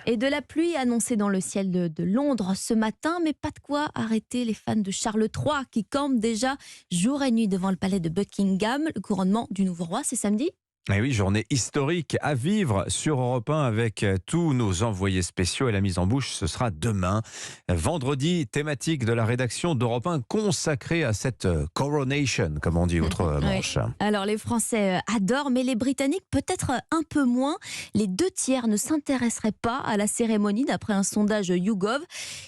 Et de la pluie annoncée dans le ciel de Londres ce matin, mais pas de quoi arrêter les fans de Charles III qui campent déjà jour et nuit devant le palais de Buckingham. Le couronnement du nouveau roi, c'est samedi. Et oui, journée historique à vivre sur Europe 1 avec tous nos envoyés spéciaux et la mise en bouche, ce sera demain. Vendredi, thématique de la rédaction d'Europe 1 consacrée à cette coronation, comme on dit outre-Manche. Oui. Alors les Français adorent, mais les Britanniques peut-être un peu moins. Les 2 tiers ne s'intéresseraient pas à la cérémonie d'après un sondage YouGov.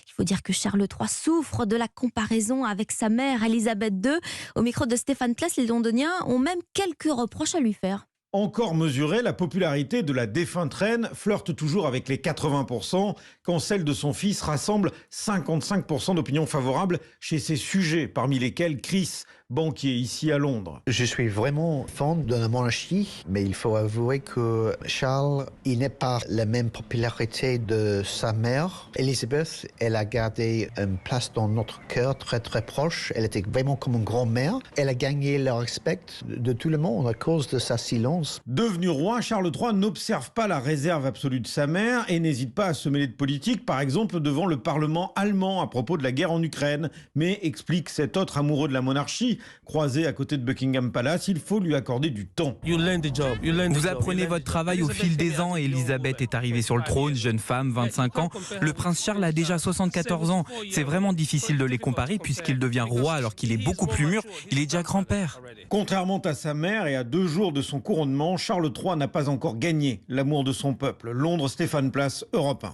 Il faut dire que Charles III souffre de la comparaison avec sa mère Elisabeth II. Au micro de Stéphane Place, les Londoniens ont même quelques reproches à lui faire. Encore mesurée, la popularité de la défunte reine flirte toujours avec les 80%, quand celle de son fils rassemble 55% d'opinions favorables chez ses sujets, parmi lesquels Chris, banquier ici à Londres. Je suis vraiment fan de la monarchie, mais il faut avouer que Charles, il n'est pas la même popularité de sa mère. Elisabeth, elle a gardé une place dans notre cœur très très proche. Elle était vraiment comme une grand-mère. Elle a gagné le respect de tout le monde à cause de sa silence. Devenu roi, Charles III n'observe pas la réserve absolue de sa mère et n'hésite pas à se mêler de politique, par exemple devant le Parlement allemand à propos de la guerre en Ukraine. Mais, explique cet autre amoureux de la monarchie, croisé à côté de Buckingham Palace, il faut lui accorder du temps. Vous apprenez votre travail au fil des ans. Elisabeth est arrivée sur le trône, jeune femme, 25 ans. Le prince Charles a déjà 74 ans. C'est vraiment difficile de les comparer puisqu'il devient roi alors qu'il est beaucoup plus mûr. Il est déjà grand-père. Contrairement à sa mère et à 2 jours de son couronnement, Charles III n'a pas encore gagné l'amour de son peuple. Londres, Stéphane Place, Europe 1.